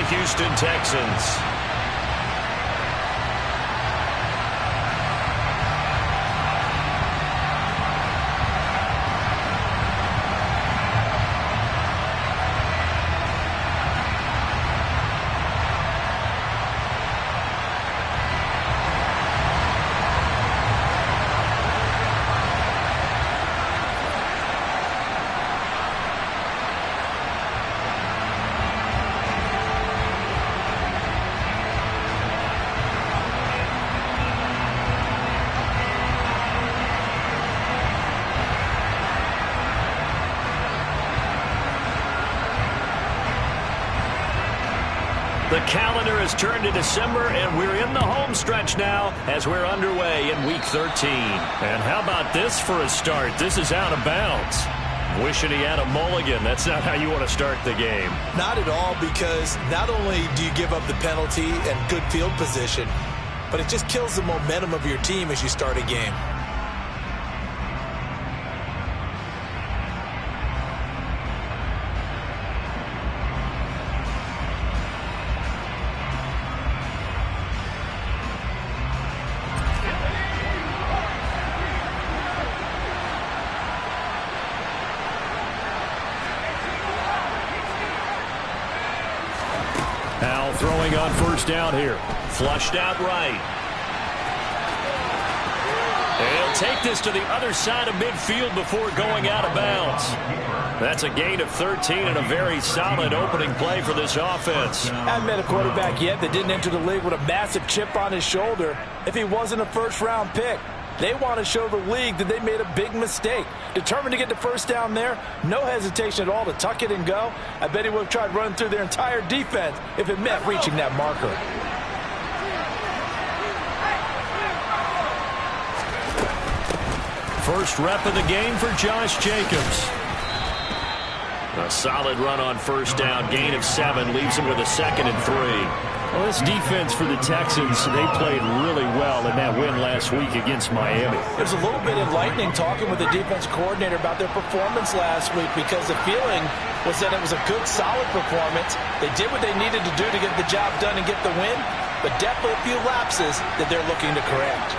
Houston Texans. The calendar has turned to December, and we're in the home stretch now as we're underway in Week 13. And how about this for a start? This is out of bounds. Wishing he had a mulligan. That's not how you want to start the game. Not at all, because not only do you give up the penalty and good field position, but it just kills the momentum of your team as you start a game. Now throwing on first down here. Flushed out right. He'll take this to the other side of midfield before going out of bounds. That's a gain of 13 and a very solid opening play for this offense. I haven't met a quarterback yet that didn't enter the league with a massive chip on his shoulder if he wasn't a first-round pick. They want to show the league that they made a big mistake. Determined to get the first down there, no hesitation at all to tuck it and go. I bet he would have tried running through their entire defense if it meant reaching that marker. First rep of the game for Josh Jacobs. A solid run on first down, gain of 7, leaves him with a 2nd and 3. Well, this defense for the Texans, they played really well in that win last week against Miami. There's a little bit enlightening talking with the defense coordinator about their performance last week, because the feeling was that it was a good, solid performance. They did what they needed to do to get the job done and get the win, but definitely a few lapses that they're looking to correct.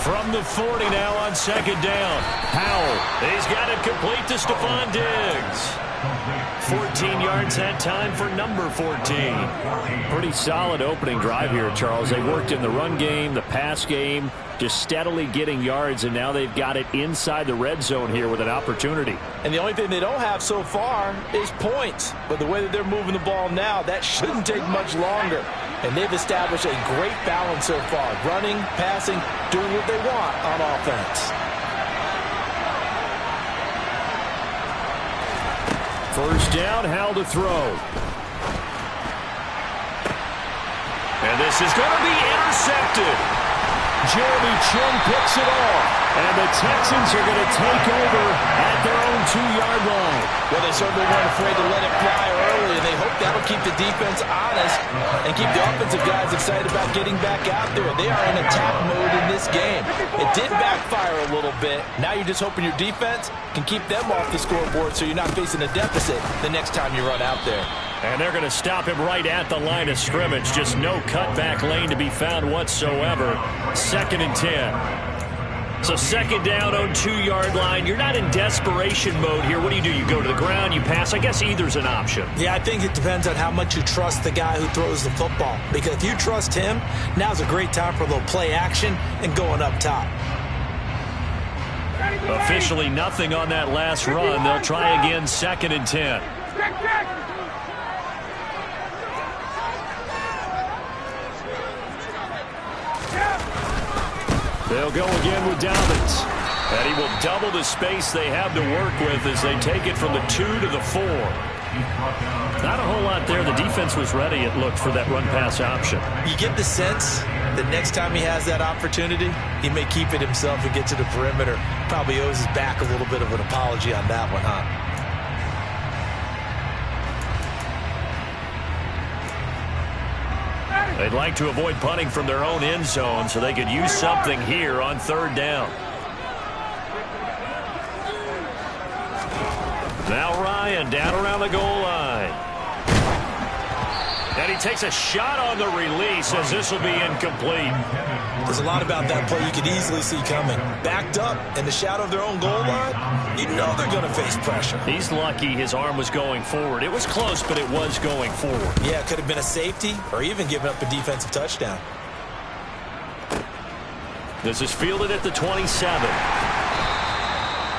From the 40 now on 2nd down. Howell, he's got it complete to Stephon Diggs. 14 yards that time for number 14. Pretty solid opening drive here, Charles. They worked in the run game, the pass game, just steadily getting yards, and now they've got it inside the red zone here with an opportunity. And the only thing they don't have so far is points. But the way that they're moving the ball now, that shouldn't take much longer. And they've established a great balance so far. Running, passing, doing what they want on offense. First down, Howell to throw. And this is going to be intercepted. Jeremy Chin picks it off. And the Texans are going to take over at their own 2-yard line. Well, they certainly weren't afraid to let it fly early, and they hope that'll keep the defense honest and keep the offensive guys excited about getting back out there. They are in attack mode in this game. It did backfire a little bit. Now you're just hoping your defense can keep them off the scoreboard so you're not facing a deficit the next time you run out there. And they're going to stop him right at the line of scrimmage. Just no cutback lane to be found whatsoever. 2nd and 10. So 2nd down on 2-yard line. You're not in desperation mode here. What do? You go to the ground, you pass. I guess either's an option. Yeah, I think it depends on how much you trust the guy who throws the football. Because if you trust him, now's a great time for a little play action and going up top. Officially nothing on that last run. They'll try again, 2nd and 10. They'll go again with Dobbins. And he will double the space they have to work with as they take it from the 2 to the 4. Not a whole lot there. The defense was ready, it looked, for that run-pass option. You get the sense that next time he has that opportunity, he may keep it himself and get to the perimeter. Probably owes his back a little bit of an apology on that one, huh? They'd like to avoid punting from their own end zone so they could use something here on 3rd down. Now Ryan down around the goal line. And he takes a shot on the release as this will be incomplete. There's a lot about that play you could easily see coming. Backed up in the shadow of their own goal line, you know they're going to face pressure. He's lucky his arm was going forward. It was close, but it was going forward. Yeah, it could have been a safety or even given up a defensive touchdown. This is fielded at the 27.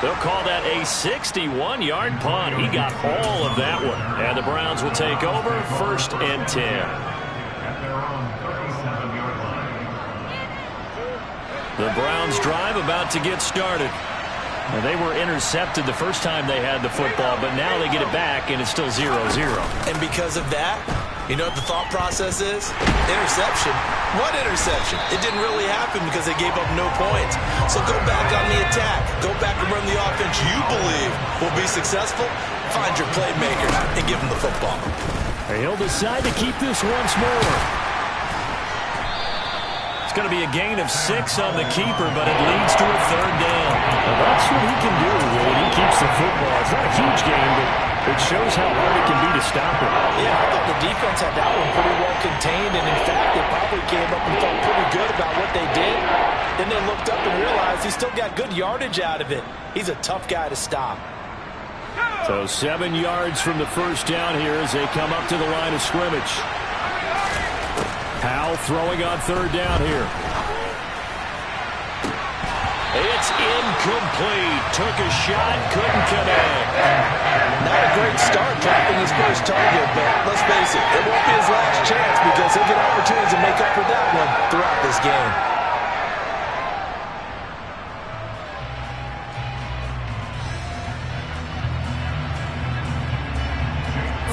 They'll call that a 61-yard punt. He got all of that one. And the Browns will take over 1st and 10. The Browns drive about to get started. And they were intercepted the first time they had the football, but now they get it back, and it's still 0-0. And because of that, you know what the thought process is? Interception. What interception? It didn't really happen because they gave up no points. So go back on the attack. Go back and run the offense you believe will be successful. Find your playmakers and give them the football. He'll decide to keep this once more. It's going to be a gain of 6 on the keeper, but it leads to a 3rd down. Well, that's what he can do when he keeps the football. It's not a huge game, but it shows how hard it can be to stop it. Yeah, I thought the defense had that one pretty well contained, and in fact, they probably came up and felt pretty good about what they did. Then they looked up and realized he still got good yardage out of it. He's a tough guy to stop. So 7 yards from the first down here as they come up to the line of scrimmage. Powell throwing on 3rd down here. It's incomplete. Took a shot, couldn't connect. Not a great start dropping his first target, but let's face it, it won't be his last chance because he'll get opportunities to make up for that one throughout this game.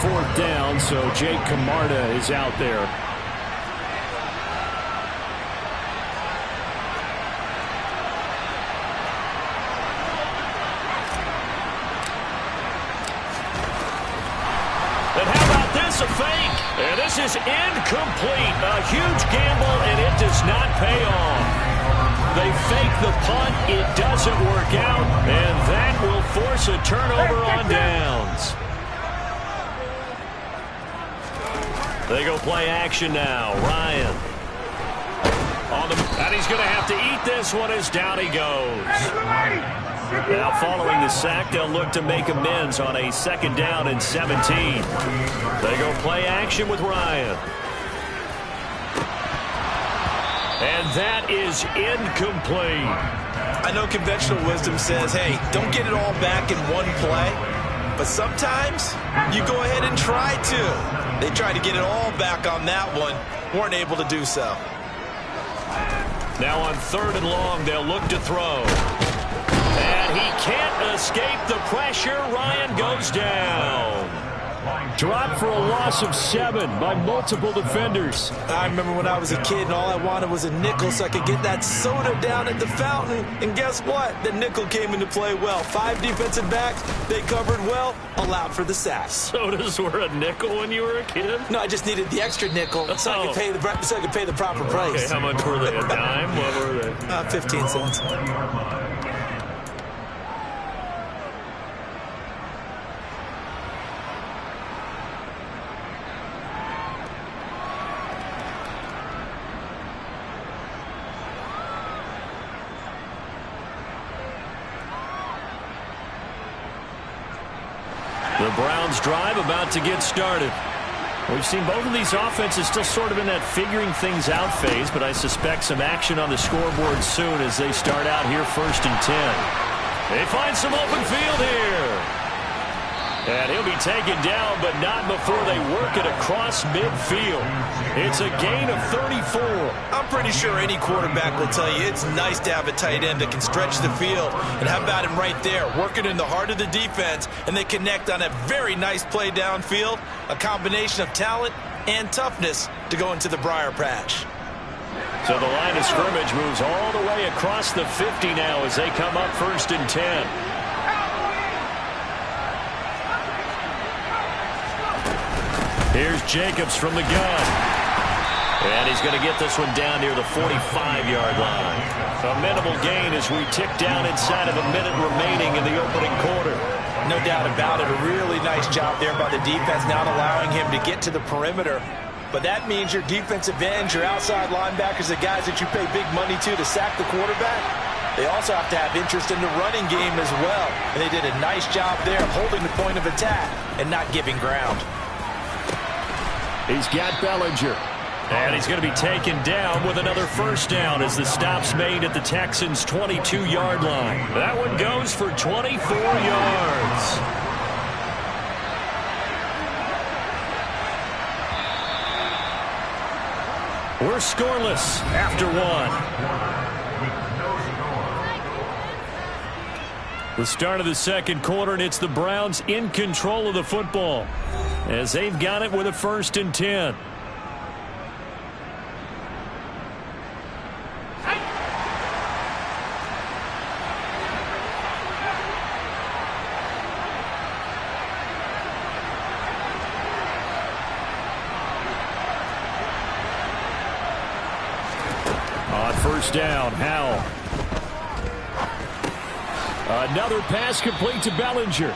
4th down, so Jake Camarda is out there. And how about this, a fake? And this is incomplete. A huge gamble, and it does not pay off. They fake the punt. It doesn't work out, and that will force a turnover on downs. They go play action now. Ryan. And he's going to have to eat this one as down he goes. Now following the sack, they'll look to make amends on a 2nd down and 17. They go play action with Ryan. And that is incomplete. I know conventional wisdom says, hey, don't get it all back in one play. But sometimes you go ahead and try to. They tried to get it all back on that one. Weren't able to do so. Now on 3rd and long, they'll look to throw. And he can't escape the pressure. Ryan goes down. Dropped for a loss of 7 by multiple defenders. I remember when I was a kid and all I wanted was a nickel so I could get that soda down at the fountain. And guess what? The nickel came into play well. 5 defensive backs. They covered well. Allowed for the sacks. Sodas were a nickel when you were a kid? No, I just needed the extra nickel so I could pay the proper price. Okay, how much were they? A dime? What were they? 15 cents. The Browns drive about to get started. We've seen both of these offenses still sort of in that figuring things out phase, but I suspect some action on the scoreboard soon as they start out here 1st and 10. They find some open field here. And he'll be taken down, but not before they work it across midfield. It's a gain of 34. I'm pretty sure any quarterback will tell you it's nice to have a tight end that can stretch the field. And how about him right there, working in the heart of the defense, and they connect on a very nice play downfield, a combination of talent and toughness to go into the briar patch. So the line of scrimmage moves all the way across the 50 now as they come up 1st and 10. Here's Jacobs from the gun. And he's going to get this one down near the 45-yard line. A minimal gain as we tick down inside of a minute remaining in the opening quarter. No doubt about it. A really nice job there by the defense, not allowing him to get to the perimeter. But that means your defensive ends, your outside linebackers, the guys that you pay big money to sack the quarterback, they also have to have interest in the running game as well. And they did a nice job there of holding the point of attack and not giving ground. He's got Bellinger. And he's going to be taken down with another first down as the stop's made at the Texans' 22-yard line. That one goes for 24 yards. We're scoreless after one. The start of the second quarter, and it's the Browns in control of the football as they've got it with a 1st and 10. First down, Howell. Another pass complete to Bellinger.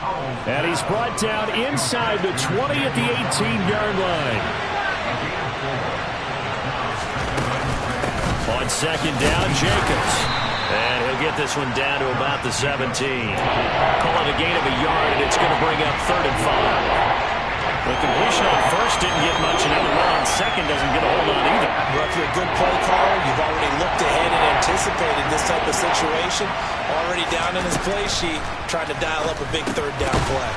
And he's brought down inside the 20 at the 18-yard line. On second down, Jacobs. And he'll get this one down to about the 17. Call it a gain of a yard, and it's going to bring up 3rd and 5. The completion on first didn't get much, and the one on second doesn't get a whole lot either. Well, if you're a good play caller, you've already looked ahead and anticipated this type of situation. Already down in his play sheet, trying to dial up a big 3rd down play.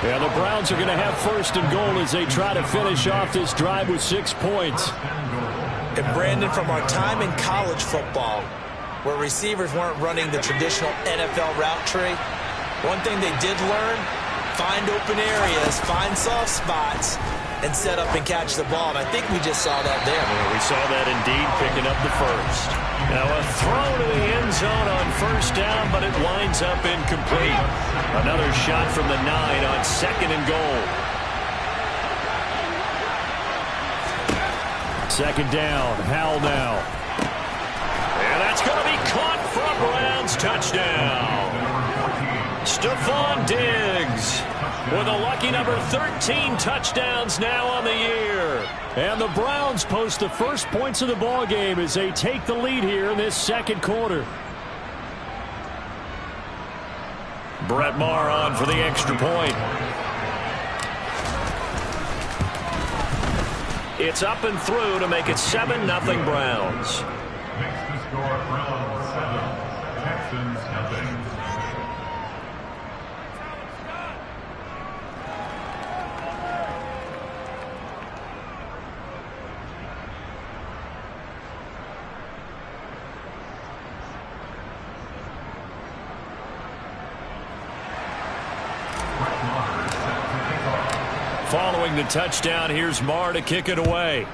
Yeah, the Browns are going to have 1st and goal as they try to finish off this drive with 6 points. And Brandon, from our time in college football, where receivers weren't running the traditional NFL route tree, one thing they did learn: find open areas, find soft spots, and set up and catch the ball. And I think we just saw that there. Yeah, we saw that indeed, picking up the first. Now a throw to the end zone on first down, but it winds up incomplete. Another shot from the 9 on 2nd and goal. 2nd down, Howell now. And that's going to be caught for a Browns touchdown. Stephon Diggs with a lucky number 13 touchdowns now on the year. And the Browns post the first points of the ball game as they take the lead here in this second quarter. Brett Maher on for the extra point. It's up and through to make it 7-0 Browns. Makes the score Browns 7, Texans nothing. Following the touchdown, here's Maher to kick it away.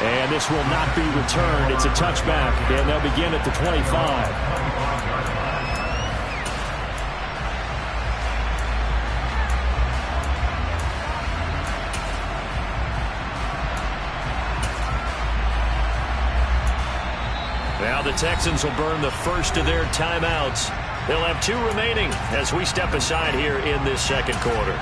And this will not be returned. It's a touchback, and they'll begin at the 25. Now the Texans will burn the first of their timeouts. They'll have 2 remaining as we step aside here in this second quarter.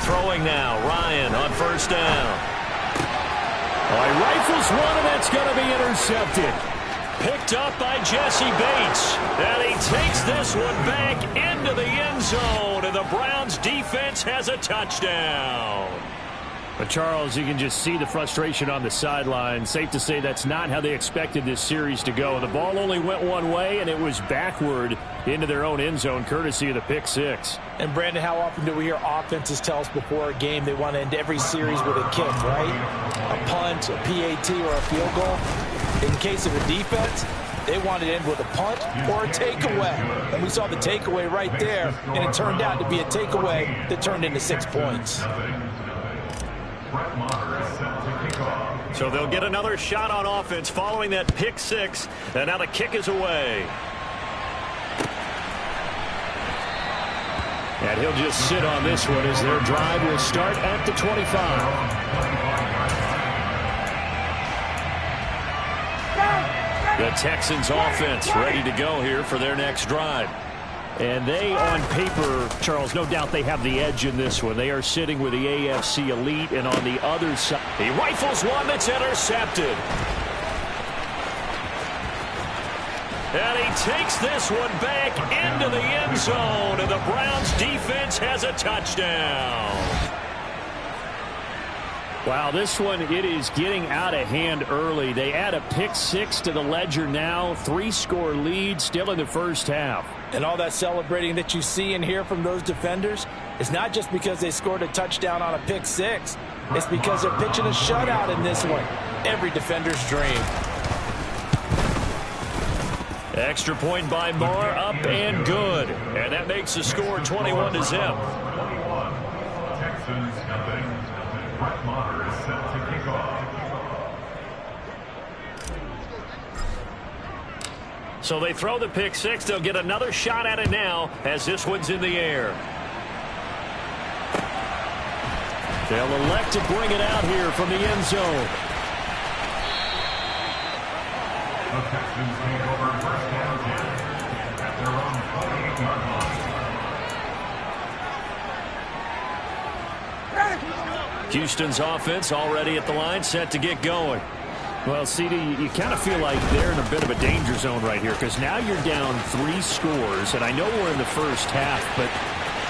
Throwing now, Ryan on first down. Oh, he rifles one, and that's going to be intercepted. Picked up by Jesse Bates. And he takes this one back into the end zone, and the Browns defense has a touchdown. But Charles, you can just see the frustration on the sideline. Safe to say that's not how they expected this series to go. The ball only went one way, and it was backward into their own end zone, courtesy of the pick six. And, Brandon, how often do we hear offenses tell us before a game they want to end every series with a kick, right? A punt, a PAT, or a field goal. In case of a defense, They wanted to end with a punt or a takeaway. And we saw the takeaway right there, and it turned out to be a takeaway that turned into 6 points. So they'll get another shot on offense following that pick six, and now the kick is away. And he'll just sit on this one as their drive will start at the 25. The Texans offense ready to go here for their next drive. And they, on paper, Charles, no doubt they have the edge in this one. They are sitting with the AFC elite, and on the other side, he rifles one that's intercepted. And he takes this one back into the end zone, and the Browns defense has a touchdown. Wow, this one, it is getting out of hand early. They add a pick six to the ledger now. 3-score lead still in the first half. And all that celebrating that you see and hear from those defenders is not just because they scored a touchdown on a pick six. It's because they're pitching a shutout in this one. Every defender's dream. Extra point by Moore, up and good. And that makes the score 21-0. Texans nothing. Brett Maher is set to kick off. So they throw the pick six. They'll get another shot at it now as this one's in the air. They'll elect to bring it out here from the end zone. The Texans take over first down 10 at their own 48-yard line. Houston's offense already at the line, set to get going. Well, CD, you kind of feel like they're in a bit of a danger zone right here because now you're down 3 scores, and I know we're in the first half, but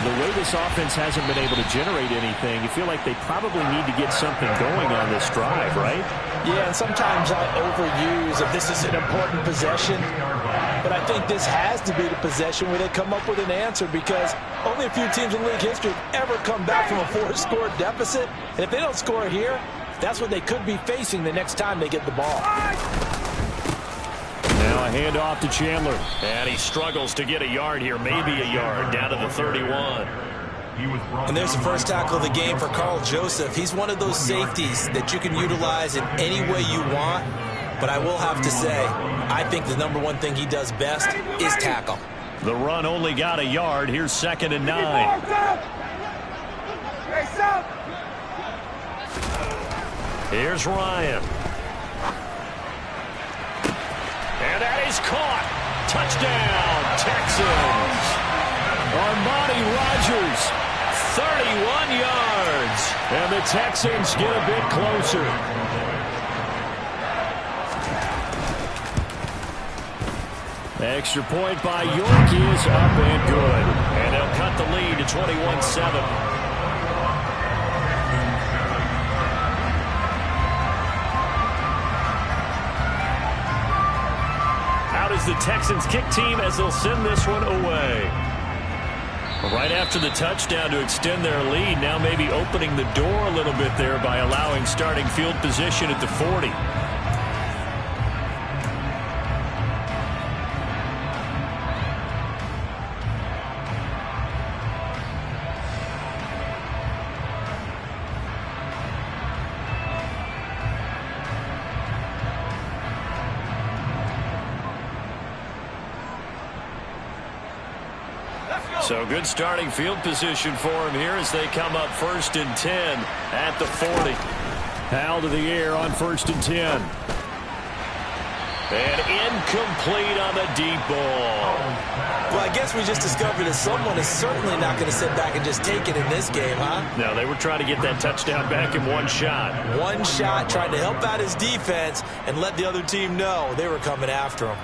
the way this offense hasn't been able to generate anything, you feel like they probably need to get something going on this drive, right? Yeah, and sometimes I overuse if this is an important possession, but I think this has to be the possession where they come up with an answer because only a few teams in league history have ever come back from a 4-score deficit, and if they don't score here, that's what they could be facing the next time they get the ball. Now a handoff to Chandler. And he struggles to get a yard here, maybe a yard, down to the 31. And there's the first tackle of the game for Carl Joseph. He's one of those safeties that you can utilize in any way you want. But I will have to say, I think the number one thing he does best is tackle. The run only got a yard. Here's 2nd and 9. Here's Ryan. And that is caught. Touchdown, Texans. Armani Rogers, 31 yards. And the Texans get a bit closer. Extra point by York is up and good. And they'll cut the lead to 21-7. Is the Texans kick team as they'll send this one away. Right after the touchdown to extend their lead, now maybe opening the door a little bit there by allowing starting field position at the 40. So good starting field position for him here as they come up 1st and 10 at the 40. Howell to the air on 1st and 10. And incomplete on the deep ball. Well, I guess we just discovered that someone is certainly not going to sit back and just take it in this game, huh? No, they were trying to get that touchdown back in one shot. One shot, trying to help out his defense and let the other team know they were coming after him.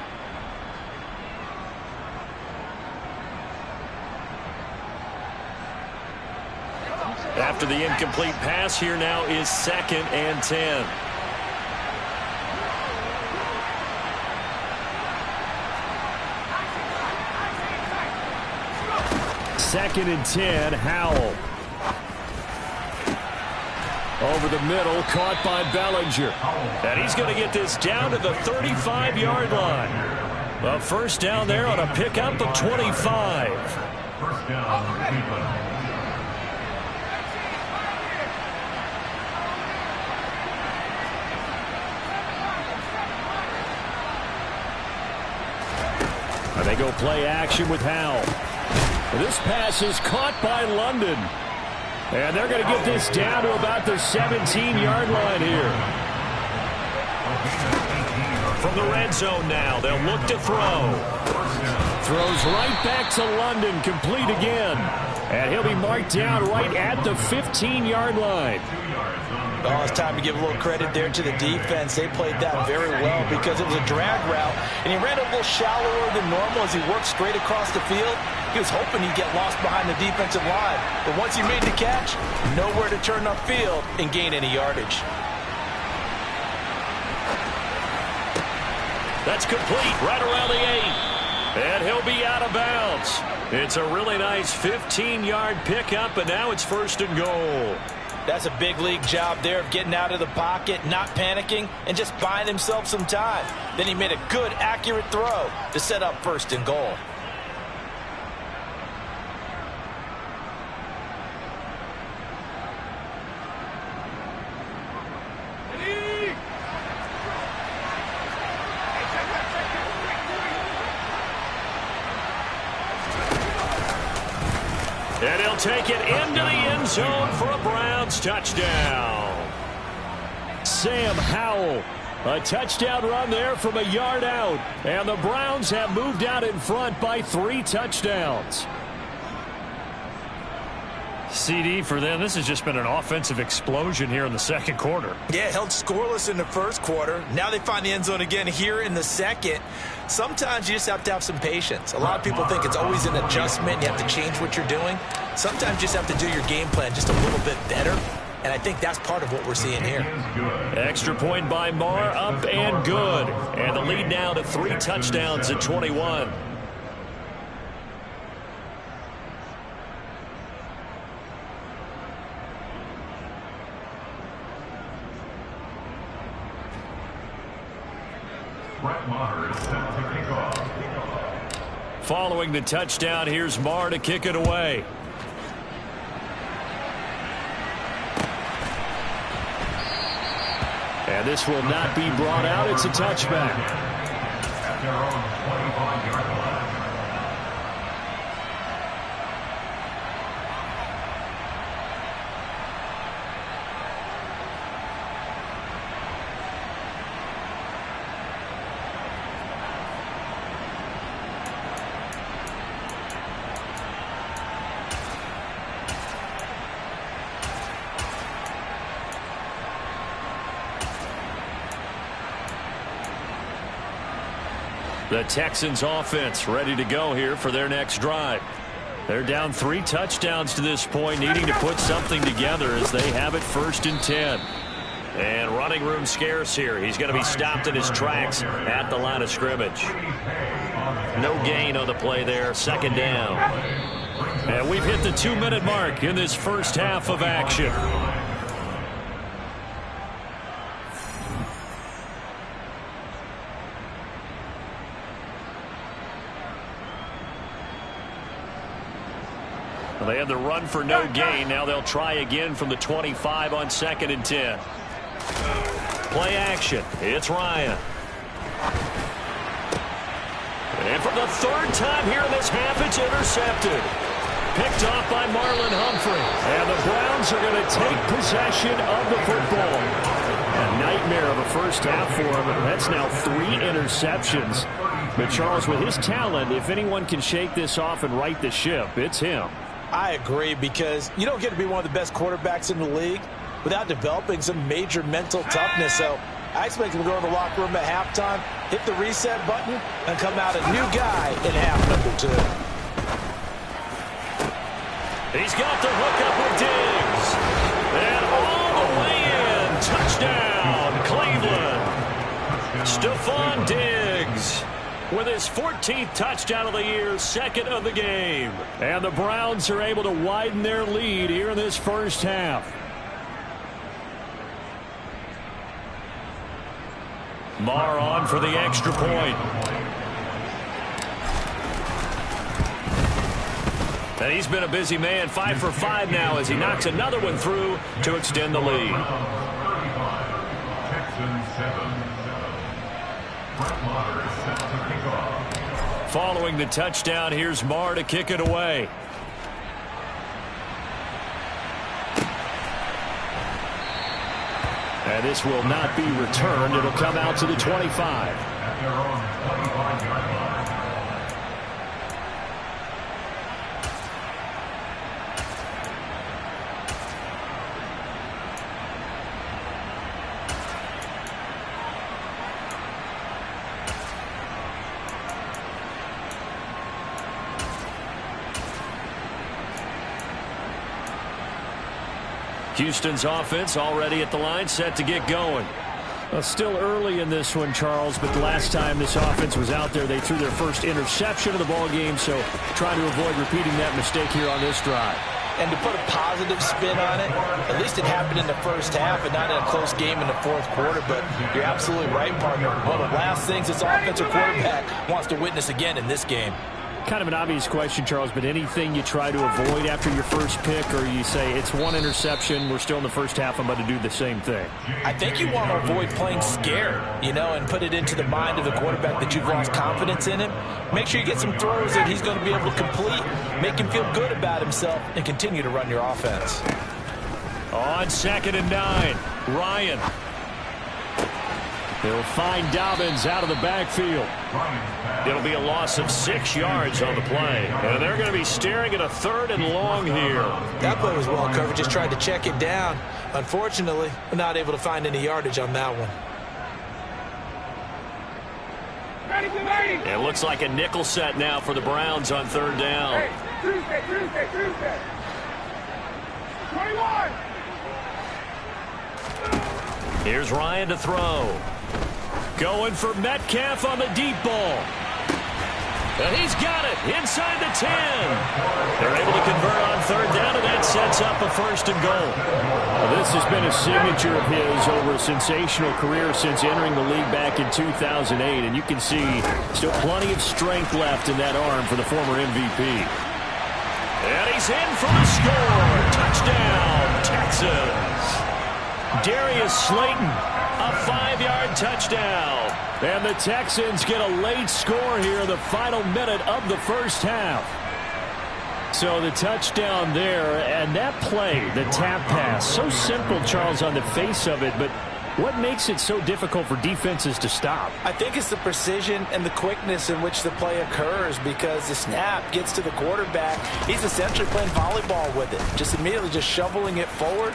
After the incomplete pass, here now is 2nd and 10. Second and 10, Howell. Over the middle, caught by Bellinger. And he's going to get this down to the 35-yard line. A first down there on a pickup of 25. First down, Cleveland. They go play action with Howell. This pass is caught by London. And they're going to get this down to about the 17-yard line here. From the red zone now, they'll look to throw. Throws right back to London, complete again. And he'll be marked down right at the 15-yard line. Oh, it's time to give a little credit there to the defense. They played that very well because it was a drag route, and he ran a little shallower than normal as he worked straight across the field. He was hoping he'd get lost behind the defensive line, but once he made the catch, nowhere to turn upfield and gain any yardage. That's complete right around the 8. And he'll be out of bounds. It's a really nice 15-yard pickup, and now it's first and goal. That's a big league job there of getting out of the pocket, not panicking, and just buying himself some time. Then he made a good, accurate throw to set up first and goal. And he'll take it into the end zone for a Browns touchdown. Sam Howell, a touchdown run there from a yard out. And the Browns have moved out in front by 3 touchdowns. CD for them, this has just been an offensive explosion here in the second quarter. Yeah, held scoreless in the first quarter. Now they find the end zone again here in the second. Sometimes you just have to have some patience. A lot of people think it's always an adjustment. You have to change what you're doing. Sometimes you just have to do your game plan just a little bit better. And I think that's part of what we're seeing here. Extra point by Marr, up and good. And the lead now to 3 touchdowns at 21. Following the touchdown, here's Marr to kick it away. And this will not be brought out. It's a touchback. At their own 25-yard line. The Texans offense ready to go here for their next drive. They're down 3 touchdowns to this point, needing to put something together as they have it first and 10. And running room scarce here. He's going to be stopped in his tracks at the line of scrimmage. No gain on the play there. Second down. And we've hit the 2-minute mark in this first half of action. Well, they had the run for no gain. Now they'll try again from the 25 on 2nd and 10. Play action. It's Ryan. And for the 3rd time here in this half, it's intercepted. Picked off by Marlon Humphrey. And the Browns are going to take possession of the football. A nightmare of a first half for him. That's now 3 interceptions. But Charles, with his talent, if anyone can shake this off and right the ship, it's him. I agree, because you don't get to be one of the best quarterbacks in the league without developing some major mental toughness. So I expect him to go to the locker room at halftime, hit the reset button, and come out a new guy in half number 2. He's got the hook up with Diggs. And all the way in. Touchdown, Cleveland. Stephon Diggs with his 14th touchdown of the year, 2nd of the game. And the Browns are able to widen their lead here in this first half. Marr on for the extra point. And he's been a busy man, 5 for 5 now as he knocks another one through to extend the lead. Texans 7-7. Set to kick off. Following the touchdown, here's Marr to kick it away. And this will not be returned. It'll come out to the 25. At their own 25-yard line. Houston's offense already at the line, set to get going. Well, still early in this one, Charles, but the last time this offense was out there, they threw their first interception of the ball game, so trying to avoid repeating that mistake here on this drive. And to put a positive spin on it, at least it happened in the first half and not in a close game in the fourth quarter, but you're absolutely right, partner. One of the last things this offensive quarterback wants to witness again in this game. Kind of an obvious question, Charles, but anything you try to avoid after your first pick, or you say it's one interception, we're still in the first half, I'm about to do the same thing? I think you want to avoid playing scared, and put it into the mind of the quarterback that you've lost confidence in him. Make sure you get some throws that he's going to be able to complete, make him feel good about himself, and continue to run your offense. On 2nd and 9, Ryan. He'll find Dobbins out of the backfield. It'll be a loss of 6 yards on the play. And they're going to be staring at a 3rd and long here. That play was well covered. Just tried to check it down. Unfortunately, we're not able to find any yardage on that one. It looks like a nickel set now for the Browns on 3rd down. Hey, Tuesday. 21. Here's Ryan to throw. Going for Metcalf on the deep ball. And he's got it inside the 10. They're able to convert on 3rd down, and that sets up a 1st and goal. Well, this has been a signature of his over a sensational career since entering the league back in 2008. And you can see still plenty of strength left in that arm for the former MVP. And he's in for the score. Touchdown, Texans. Darius Slayton, a 5-yard touchdown. And the Texans get a late score here in the final minute of the first half. So the touchdown there, and that play, the tap pass, so simple, Charles, on the face of it, but what makes it so difficult for defenses to stop? I think it's the precision and the quickness in which the play occurs, because the snap gets to the quarterback. He's essentially playing volleyball with it, just immediately just shoveling it forward.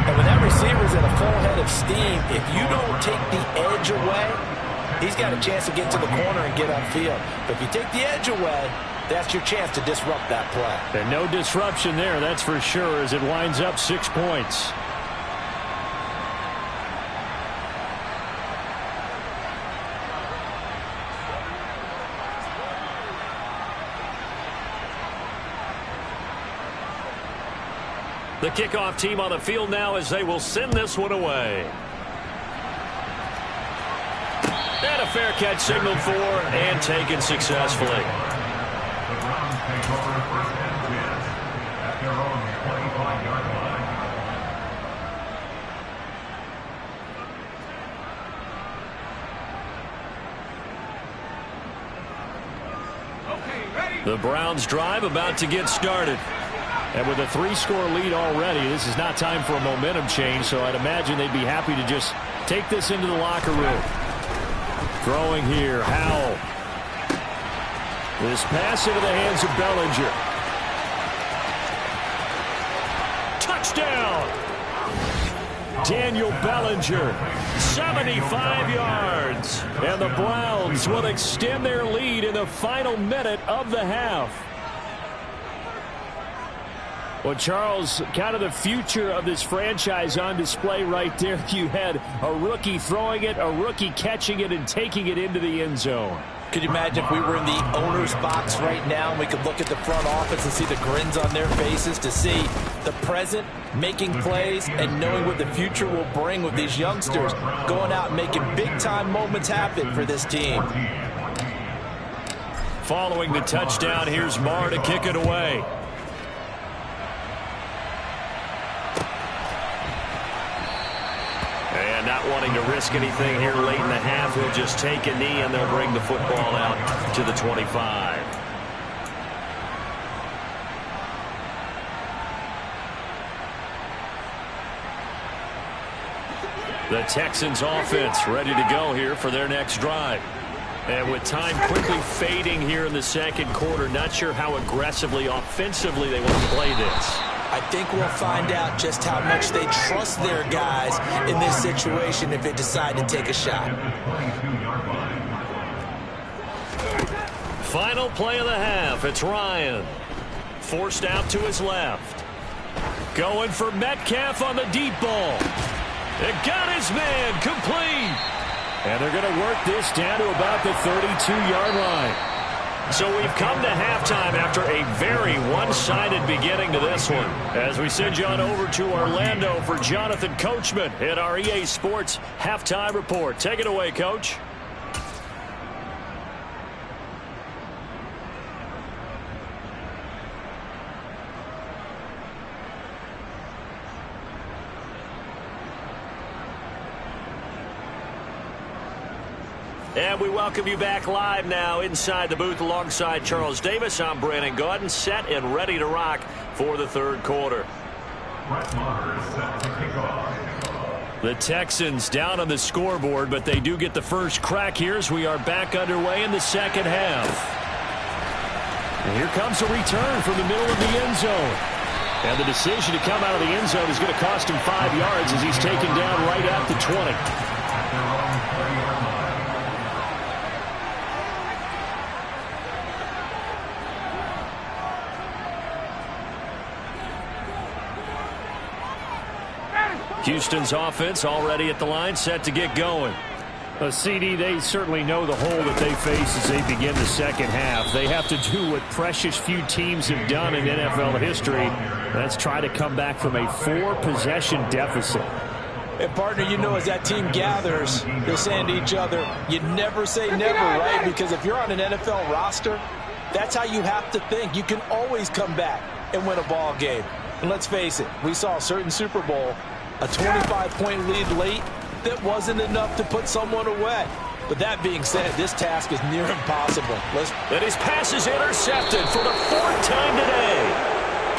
And when that receiver's at a full head of steam, if you don't take the edge away, he's got a chance to get to the corner and get upfield. But if you take the edge away, that's your chance to disrupt that play. And no disruption there, that's for sure, as it winds up 6 points. The kickoff team on the field now as they will send this one away. And a fair catch signaled for and taken successfully. The Browns take over 1st and 10 at their own 25-yard line. The Browns drive about to get started. And with a 3-score lead already, this is not time for a momentum change, so I'd imagine they'd be happy to just take this into the locker room. Throwing here, Howell. This pass into the hands of Bellinger. Touchdown! Daniel Bellinger, 75 yards. And the Browns will extend their lead in the final minute of the half. Well, Charles, kind of the future of this franchise on display right there. You had a rookie throwing it, a rookie catching it, and taking it into the end zone. Could you imagine if we were in the owner's box right now and we could look at the front office and see the grins on their faces, to see the present making plays and knowing what the future will bring with these youngsters going out and making big-time moments happen for this team. Following the touchdown, here's Marr to kick it away. And not wanting to risk anything here late in the half, he'll just take a knee and they'll bring the football out to the 25. The Texans offense ready to go here for their next drive. And with time quickly fading here in the second quarter, not sure how aggressively, offensively they want to play this. I think we'll find out just how much they trust their guys in this situation if they decide to take a shot. Final play of the half. It's Ryan. Forced out to his left. Going for Metcalf on the deep ball. It got his man complete. And they're going to work this down to about the 32-yard line. So we've come to halftime after a very one-sided beginning to this one. As we send you on over to Orlando for Jonathan Coachman in our EA Sports Halftime Report. Take it away, Coach. And we welcome you back live now inside the booth alongside Charles Davis. I'm Brandon Gaudin, set and ready to rock for the third quarter. The Texans down on the scoreboard, but they do get the first crack here as we are back underway in the second half. And here comes a return from the middle of the end zone. And the decision to come out of the end zone is going to cost him 5 yards as he's taken down right at the 20. Houston's offense already at the line, set to get going. CD, they certainly know the hole that they face as they begin the second half. They have to do what precious few teams have done in NFL history. That's try to come back from a 4-possession deficit. And, partner, you know, as that team gathers, they're saying to each other, you never say never, right? Because if you're on an NFL roster, that's how you have to think. You can always come back and win a ball game. And let's face it, we saw a certain Super Bowl, a 25-point lead late, that wasn't enough to put someone away. But that being said, this task is near impossible. And his pass is intercepted for the 4th time today.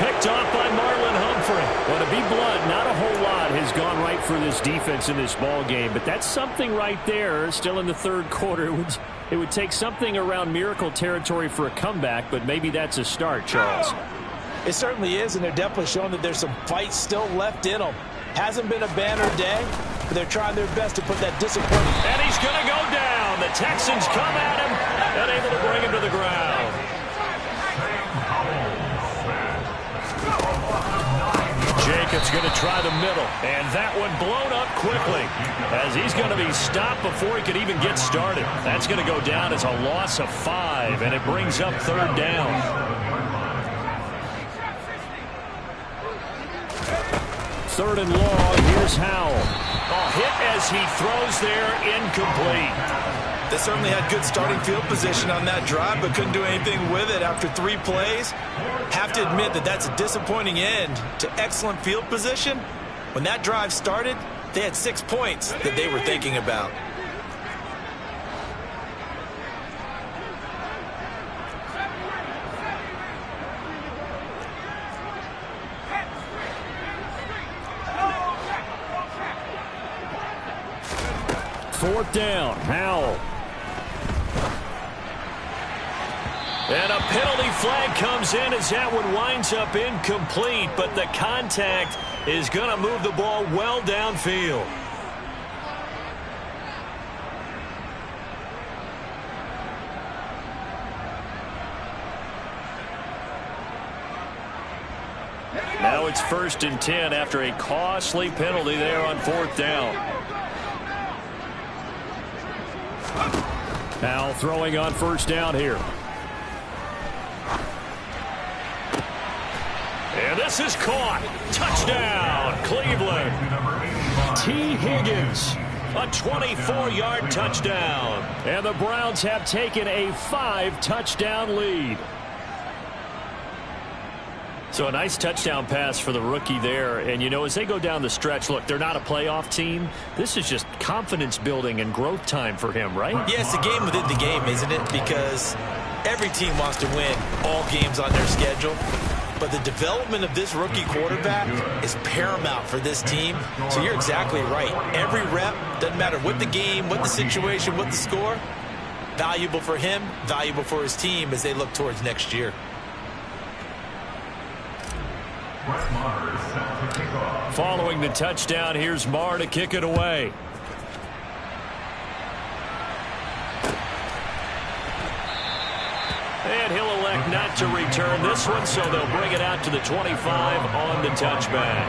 Picked off by Marlon Humphrey. Well, to be blunt, not a whole lot has gone right for this defense in this ball game. But that's something right there, still in the third quarter. It would take something around miracle territory for a comeback, but maybe that's a start, Charles. It certainly is, and they're definitely showing that there's some fight still left in them. Hasn't been a banner day, but they're trying their best to put that disappointment. And he's going to go down. The Texans come at him and able to bring him to the ground. Jacobs going to try the middle, and that one blown up quickly as he's going to be stopped before he could even get started. That's going to go down as a loss of 5, and it brings up third down. Third and long, here's Howell. A hit as he throws there, incomplete. They certainly had good starting field position on that drive, but couldn't do anything with it after 3 plays. Have to admit that that's a disappointing end to excellent field position. When that drive started, they had 6 points that they were thinking about. Fourth down, Howell. And a penalty flag comes in as that one winds up incomplete, but the contact is going to move the ball well downfield. Now it's 1st and 10 after a costly penalty there on 4th down. Now throwing on first down here. And this is caught. Touchdown, Cleveland. T. Higgins, a 24-yard touchdown. And the Browns have taken a 5-touchdown lead. So a nice touchdown pass for the rookie there. And, you know, as they go down the stretch, look, they're not a playoff team. This is just confidence building and growth time for him, right? Yeah, it's a game within the game, isn't it? Because every team wants to win all games on their schedule. But the development of this rookie quarterback is paramount for this team. So you're exactly right. Every rep, doesn't matter what the game, what the situation, what the score, valuable for him, valuable for his team as they look towards next year. Following the touchdown, here's Marr to kick it away. And he'll elect not to return this one, so they'll bring it out to the 25 on the touchback.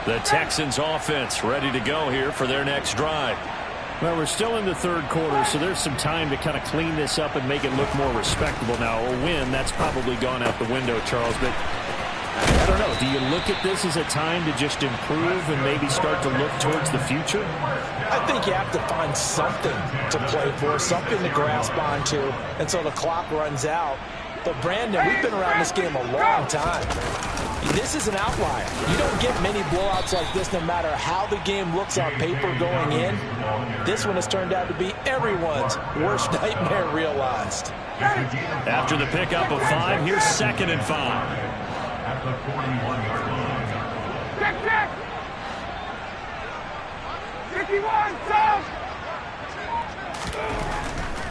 The Texans offense ready to go here for their next drive. Well, we're still in the third quarter, so there's some time to kind of clean this up and make it look more respectable now. A win, that's probably gone out the window, Charles, but I don't know. Do you look at this as a time to just improve and maybe start to look towards the future? I think you have to find something to play for, something to grasp onto until the clock runs out. But, Brandon, we've been around this game a long time. This is an outlier. You don't get many blowouts like this no matter how the game looks on paper going in. This one has turned out to be everyone's worst nightmare realized. After the pickup of 5, here's 2nd and 5. At the 41-yard line. Check. 51, south.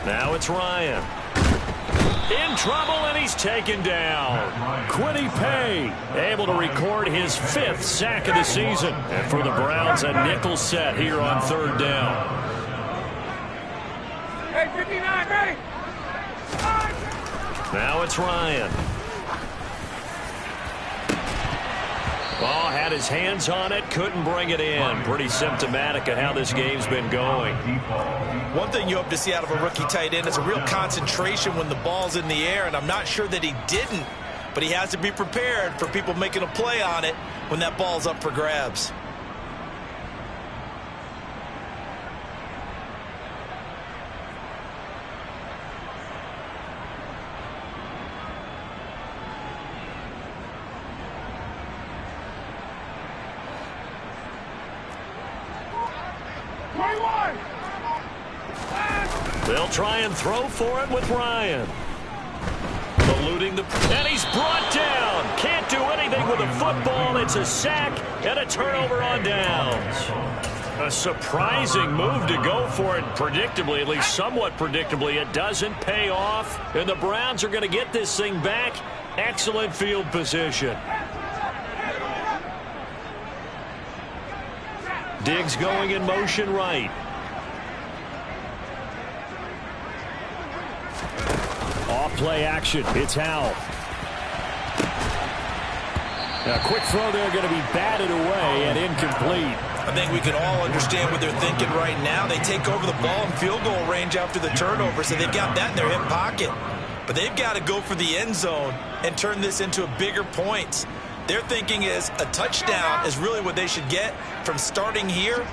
Now it's Ryan. In trouble, and he's taken down. Quiddy Pay able to record his 5th sack of the season. And for the Browns, a nickel set here on 3rd down. Hey, 59, ready. Now it's Ryan. Oh, had his hands on it, couldn't bring it in. Pretty symptomatic of how this game's been going. One thing you hope to see out of a rookie tight end is a real concentration when the ball's in the air, and I'm not sure that he didn't, but he has to be prepared for people making a play on it when that ball's up for grabs. They'll try and throw for it with Ryan. Eluding the... And he's brought down. Can't do anything with the football. It's a sack and a turnover on downs. A surprising move to go for it predictably, at least somewhat predictably. It doesn't pay off, and the Browns are going to get this thing back. Excellent field position. Diggs going in motion right. Off-play action. It's Howell. A quick throw there going to be batted away and incomplete. I think we can all understand what they're thinking right now. They take over the ball in field goal range after the turnover, so they've got that in their hip pocket. But they've got to go for the end zone and turn this into a bigger points. Their thinking is a touchdown is really what they should get from starting here.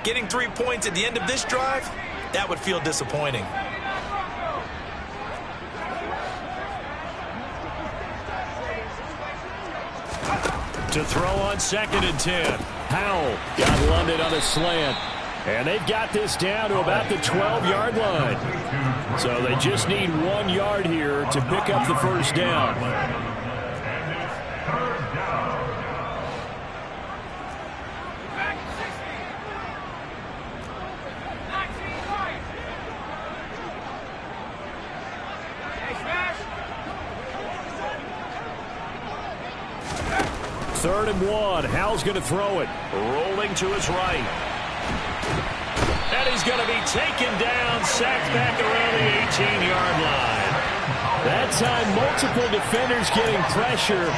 Getting 3 points at the end of this drive, that would feel disappointing. To throw on 2nd and 10. Howell got London on a slant. And they've got this down to about the 12-yard line. So they just need 1 yard here to pick up the first down. Third and 1. Howell's going to throw it. Rolling to his right. And he's going to be taken down, sacked back around the 18-yard line. That time, multiple defenders getting pressure,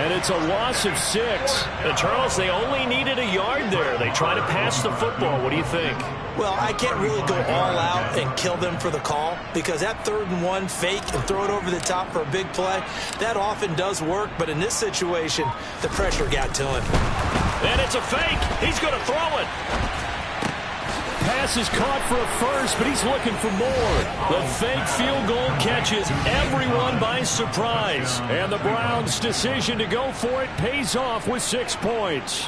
and it's a loss of 6. And Charles, they only needed a yard there. They try to pass the football. What do you think? Well, I can't really go all out and kill them for the call because that 3rd and 1 fake and throw it over the top for a big play, that often does work. But in this situation, the pressure got to him. And it's a fake. He's going to throw it. Pass is caught for a first, but he's looking for more. The fake field goal catches everyone by surprise. And the Browns' decision to go for it pays off with 6 points.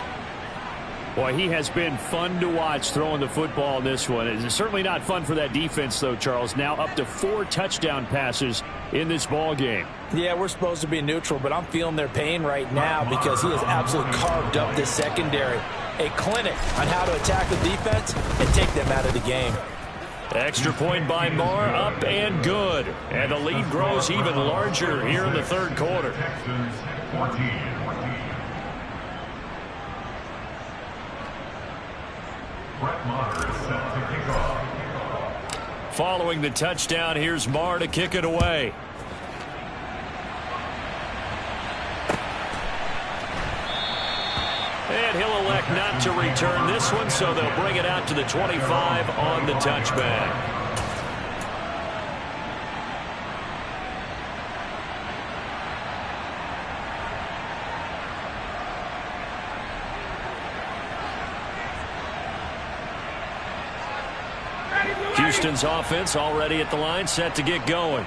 Boy, he has been fun to watch throwing the football in this one. It's certainly not fun for that defense, though, Charles. Now up to 4 touchdown passes in this ball game. Yeah, we're supposed to be neutral, but I'm feeling their pain right now because he has absolutely carved up this secondary. A clinic on how to attack the defense and take them out of the game. Extra point by Marr, up and good. And the lead grows even larger here in the 3rd quarter. Texans 14. Brett Maher is set to kick off. Following the touchdown, here's Marr to kick it away. And he'll elect not to return this one, so they'll bring it out to the 25 on the touchback. Houston's offense already at the line, set to get going.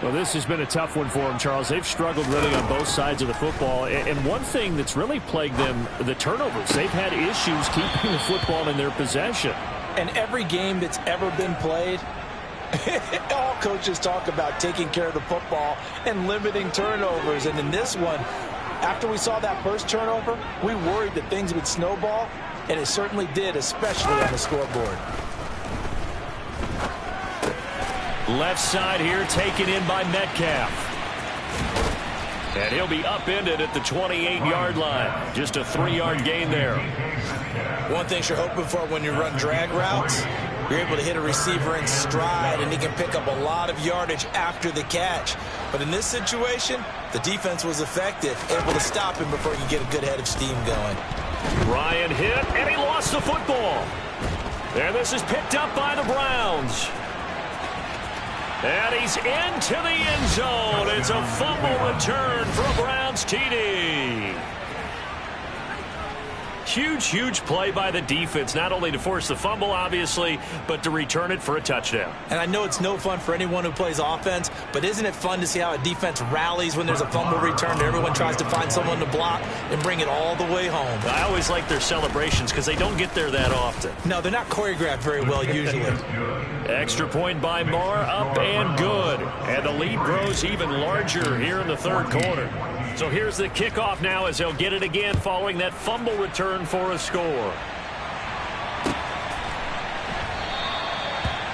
Well, this has been a tough one for them, Charles. They've struggled really on both sides of the football. And one thing that's really plagued them, the turnovers. They've had issues keeping the football in their possession. And every game that's ever been played, all coaches talk about taking care of the football and limiting turnovers. And in this one, after we saw that first turnover, we worried that things would snowball, and it certainly did, especially on the scoreboard. Left side here taken in by Metcalf. And he'll be upended at the 28-yard line. Just a 3-yard gain there. One thing you're hoping for when you run drag routes, you're able to hit a receiver in stride, and he can pick up a lot of yardage after the catch. But in this situation, the defense was effective, able to stop him before he could get a good head of steam going. Ryan hit, and he lost the football. And this is picked up by the Browns. And he's into the end zone. It's a fumble return for a Browns TD. Huge play by the defense, not only to force the fumble, obviously, but to return it for a touchdown. And I know it's no fun for anyone who plays offense, but isn't it fun to see how a defense rallies when there's a fumble return and everyone tries to find someone to block and bring it all the way home? I always like their celebrations because they don't get there that often. No, they're not choreographed very well usually. Extra point by Marr, up and good. And the lead grows even larger here in the 3rd quarter. So here's the kickoff now as they'll get it again following that fumble return for a score.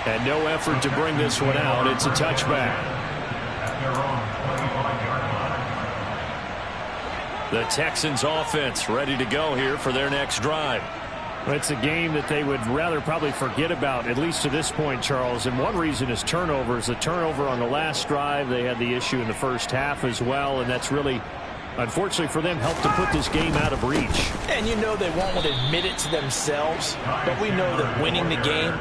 And no effort to bring this one out. It's a touchback. The Texans offense ready to go here for their next drive. It's a game that they would rather probably forget about, at least to this point, Charles. And one reason is turnovers. The turnover on the last drive, they had the issue in the first half as well. And that's really, unfortunately for them, helped to put this game out of reach. And you know they won't admit it to themselves, but we know that winning the game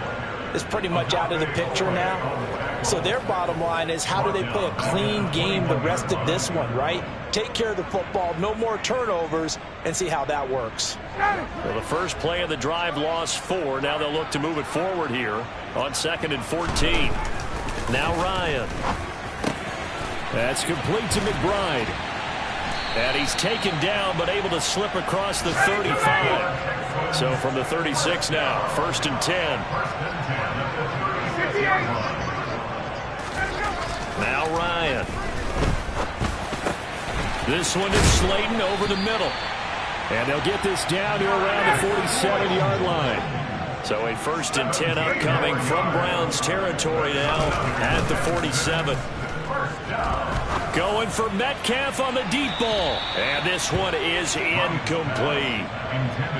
is pretty much out of the picture now. So their bottom line is, how do they play a clean game the rest of this one, right? Take care of the football, no more turnovers, and see how that works. Well, the first play of the drive lost 4. Now they'll look to move it forward here on 2nd and 14. Now Ryan. That's complete to McBride. And he's taken down, but able to slip across the 35. So from the 36 now, 1st and 10. Now Ryan. This one is Slayton over the middle. And they'll get this down to around the 47-yard line. So a 1st and 10 upcoming from Browns territory now at the 47. Going for Metcalf on the deep ball. And this one is incomplete.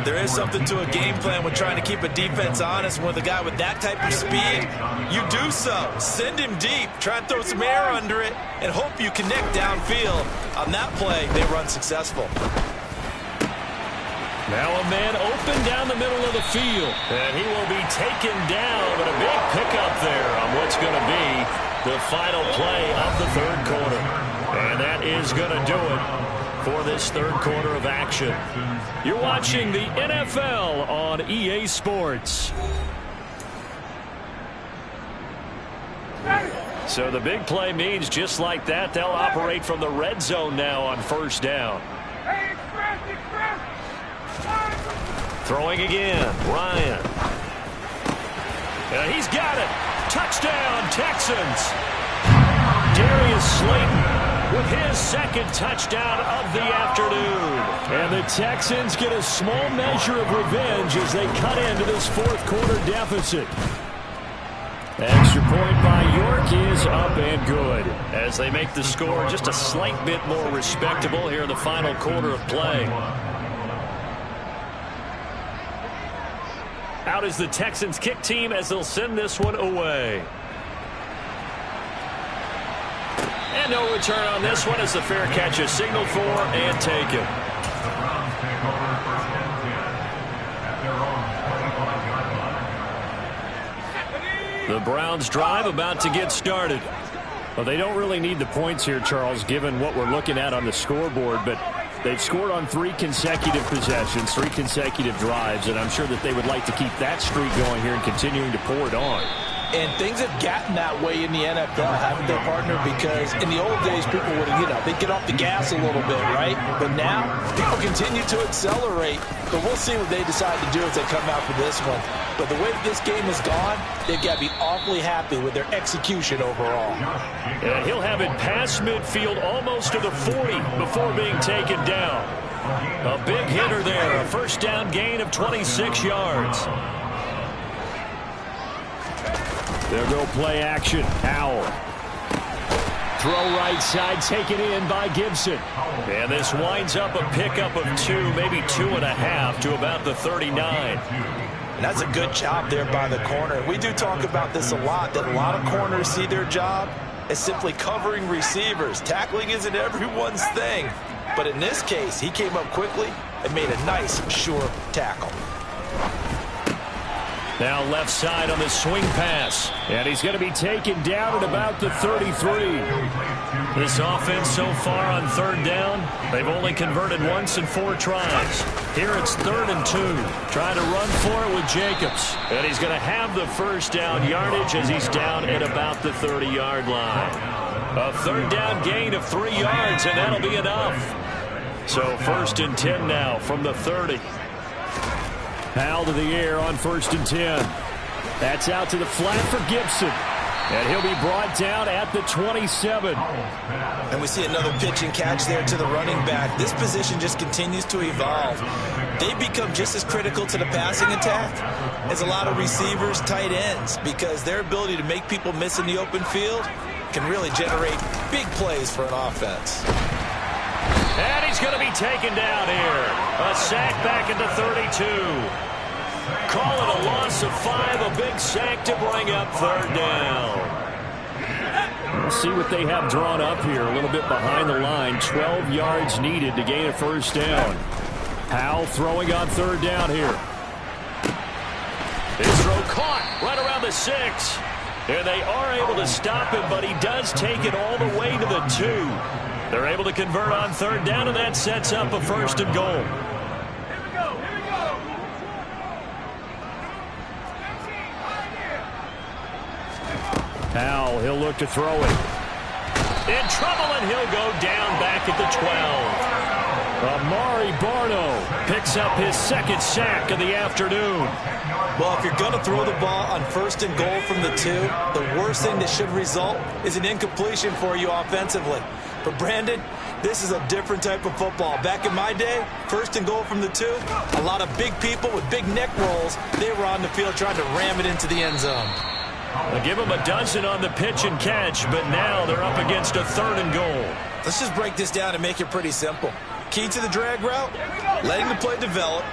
There is something to a game plan when trying to keep a defense honest. With a guy with that type of speed, you do so. Send him deep. Try and throw some air under it and hope you connect downfield. On that play, they run successful. Now a man open down the middle of the field. And he will be taken down, but a big pickup there on what's going to be the final play of the third quarter. And that is going to do it for this third quarter of action. You're watching the NFL on EA Sports. So the big play means just like that, they'll operate from the red zone now on first down. Hey, express! Throwing again, Ryan. And he's got it. Touchdown, Texans. Darius Slayton with his second touchdown of the afternoon. And the Texans get a small measure of revenge as they cut into this fourth quarter deficit. Extra point by York is up and good as they make the score just a slight bit more respectable here in the final quarter of play. Out is the Texans kick team as they'll send this one away. And no return on this one as the fair catch is signaled for and taken. The Browns take over first and 10 at their own 25-yard line. The Browns drive about to get started. Well, they don't really need the points here, Charles, given what we're looking at on the scoreboard, but they've scored on 3 consecutive possessions, 3 consecutive drives, and I'm sure that they would like to keep that streak going here and continuing to pour it on. And things have gotten that way in the NFL, haven't they, partner? Because in the old days, people would, they'd get off the gas a little bit, right? But now, people continue to accelerate. But we'll see what they decide to do as they come out for this one. But the way that this game has gone, they've got to be awfully happy with their execution overall. And he'll have it past midfield almost to the 40 before being taken down. A big hitter there, a first down gain of 26 yards. They'll go play action. Howell. Throw right side, taken in by Gibson. And this winds up a pickup of 2, maybe 2.5 to about the 39. And that's a good job there by the corner. We do talk about this a lot, that a lot of corners see their job as simply covering receivers. Tackling isn't everyone's thing. But in this case, he came up quickly and made a nice, sure tackle. Now left side on the swing pass. And he's going to be taken down at about the 33. This offense so far on third down, they've only converted once in 4 tries. Here it's 3rd and 2. Trying to run for it with Jacobs. And he's going to have the first down yardage as he's down at about the 30-yard line. A third down gain of 3 yards, and that'll be enough. So 1st and 10 now from the 30. Howell to the air on 1st and 10. That's out to the flat for Gibson. And he'll be brought down at the 27. And we see another pitch and catch there to the running back. This position just continues to evolve. They become just as critical to the passing attack as a lot of receivers, tight ends, because their ability to make people miss in the open field can really generate big plays for an offense. And he's going to be taken down here. A sack back at the 32. Call it a loss of 5, a big sack to bring up 3rd down. We'll see what they have drawn up here. A little bit behind the line. 12 yards needed to gain a first down. Howell throwing on 3rd down here. His throw caught right around the 6. And they are able to stop him, but he does take it all the way to the 2. They're able to convert on 3rd down, and that sets up a 1st and goal. Howell, he'll look to throw it. In trouble, and he'll go down back at the 12. Amari Barno picks up his 2nd sack of the afternoon. Well, if you're going to throw the ball on 1st and goal from the 2, the worst thing that should result is an incompletion for you offensively. But, Brandon, this is a different type of football. Back in my day, 1st and goal from the 2, a lot of big people with big neck rolls, they were on the field trying to ram it into the end zone. They'll give them a dozen on the pitch and catch, but now they're up against a 3rd and goal. Let's just break this down and make it pretty simple. Key to the drag route, letting the play develop,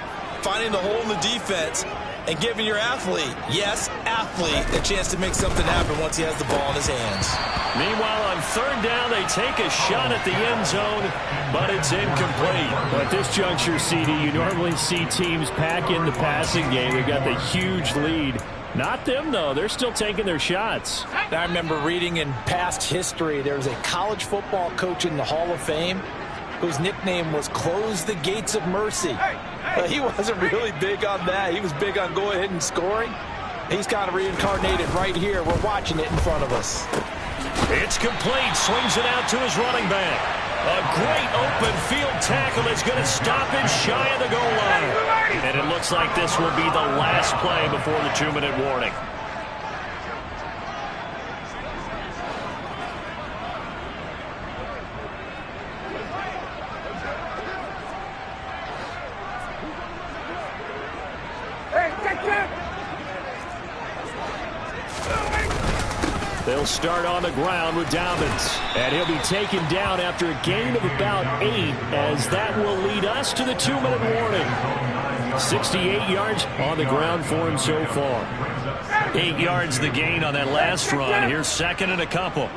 finding the hole in the defense, and giving your athlete, yes, athlete, a chance to make something happen once he has the ball in his hands. Meanwhile, on 3rd down, they take a shot at the end zone, but it's incomplete. Well, at this juncture, CD, you normally see teams pack in the passing game. They've got the huge lead. Not them, though. They're still taking their shots. I remember reading in past history, there was a college football coach in the Hall of Fame whose nickname was Close the Gates of Mercy. He wasn't really big on that. He was big on go ahead and scoring. He's kind of reincarnated right here. We're watching it in front of us. It's complete. Swings it out to his running back. A great open field tackle is going to stop him shy of the goal line. And it looks like this will be the last play before the 2-minute warning. They'll start on the ground with Dobbins. And he'll be taken down after a gain of about 8, as that will lead us to the 2-minute warning. 68 yards on the ground for him so far. 8 yards the gain on that last run. Here's 2nd and a couple.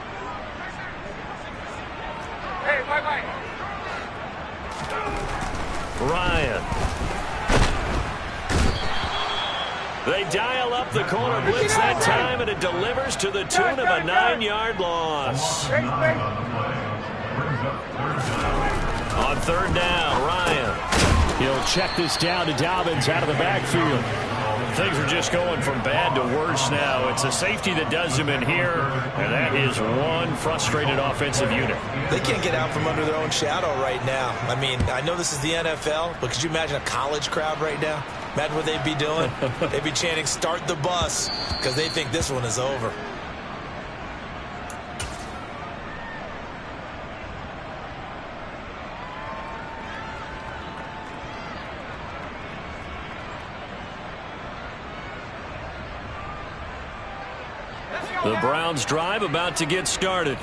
Ryan. They dial up the corner blitz that time, and it delivers to the tune of a 9-yard loss. On 3rd down, Ryan. He'll check this down to Dobbins out of the backfield. Things are just going from bad to worse now. It's a safety that does him in here, and that is one frustrated offensive unit. They can't get out from under their own shadow right now. I mean, I know this is the NFL, but could you imagine a college crowd right now? Imagine what they'd be doing. They'd be chanting, "Start the bus," because they think this one is over. The Browns drive about to get started.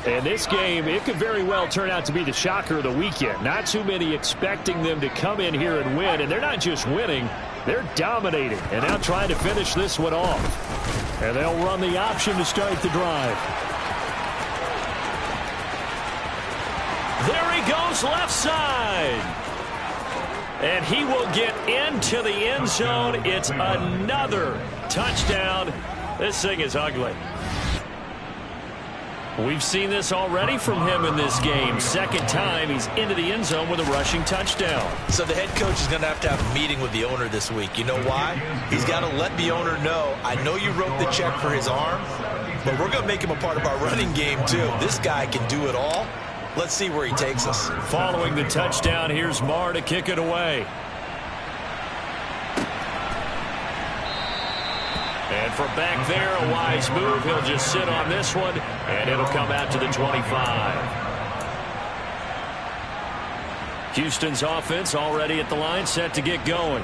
And this game, it could very well turn out to be the shocker of the weekend. Not too many expecting them to come in here and win. And they're not just winning, they're dominating. And now trying to finish this one off. And they'll run the option to start the drive. There he goes left side. And he will get into the end zone. It's another touchdown. This thing is ugly. We've seen this already from him in this game. 2nd time he's into the end zone with a rushing touchdown. So the head coach is going to have a meeting with the owner this week. You know why? He's got to let the owner know, I know you wrote the check for his arm, but we're going to make him a part of our running game too. This guy can do it all. Let's see where he takes us. Following the touchdown, here's Marr to kick it away. And from back there, a wise move. He'll just sit on this one, and it'll come out to the 25. Houston's offense already at the line, set to get going.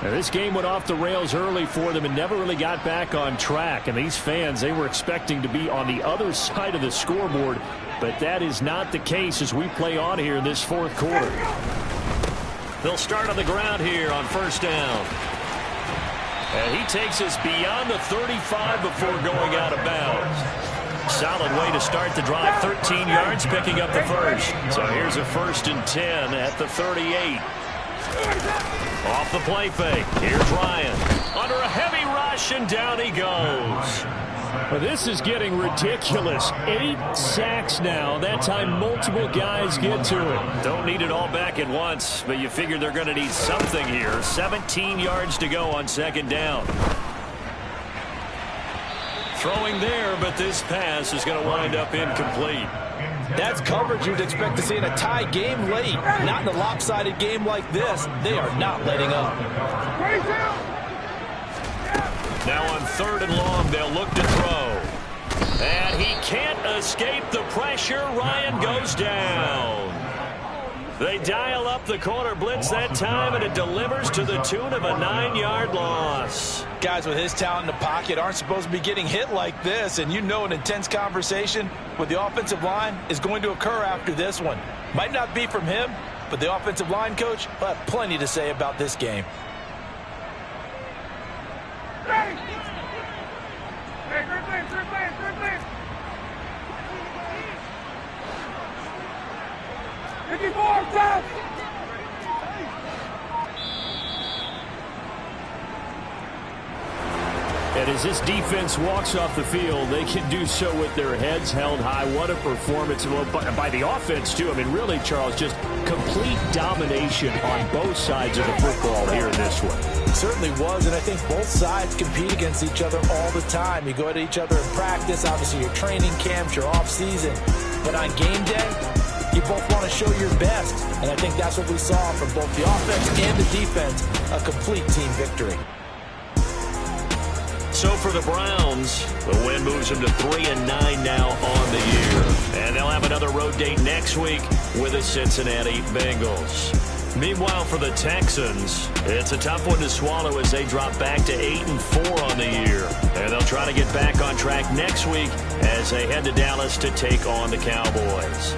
Now, this game went off the rails early for them and never really got back on track. And these fans, they were expecting to be on the other side of the scoreboard, but that is not the case as we play on here in this 4th quarter. They'll start on the ground here on 1st down. And he takes us beyond the 35 before going out of bounds. Solid way to start the drive. 13 yards, picking up the first. So here's a 1st and 10 at the 38. Off the play fake. Here's Ryan. Under a heavy rush, and down he goes. Well, this is getting ridiculous. 8 sacks now. That time multiple guys get to it. Don't need it all back at once, but you figure they're going to need something here. 17 yards to go on 2nd down. Throwing there, but this pass is going to wind up incomplete. That's coverage you'd expect to see in a tie game late. Not in a lopsided game like this. They are not letting up. Now on 3rd and long, they'll look to throw. And he can't escape the pressure. Ryan goes down. They dial up the corner blitz that time, and it delivers to the tune of a 9-yard loss. Guys with his talent in the pocket aren't supposed to be getting hit like this, and you know an intense conversation with the offensive line is going to occur after this one. Might not be from him, but the offensive line coach will have plenty to say about this game. Hey, good thing, good thing, good thing. 54, touch. And as this defense walks off the field, they can do so with their heads held high. What a performance by the offense, too. I mean, really, Charles, just complete domination on both sides of the football here in this one. It certainly was, and I think both sides compete against each other all the time. You go at each other in practice, obviously your training camps, your off-season. But on game day, you both want to show your best. And I think that's what we saw from both the offense and the defense, a complete team victory. So for the Browns, the win moves them to 3-9 now on the year. And they'll have another road date next week with the Cincinnati Bengals. Meanwhile, for the Texans, it's a tough one to swallow as they drop back to 8-4 on the year. And they'll try to get back on track next week as they head to Dallas to take on the Cowboys.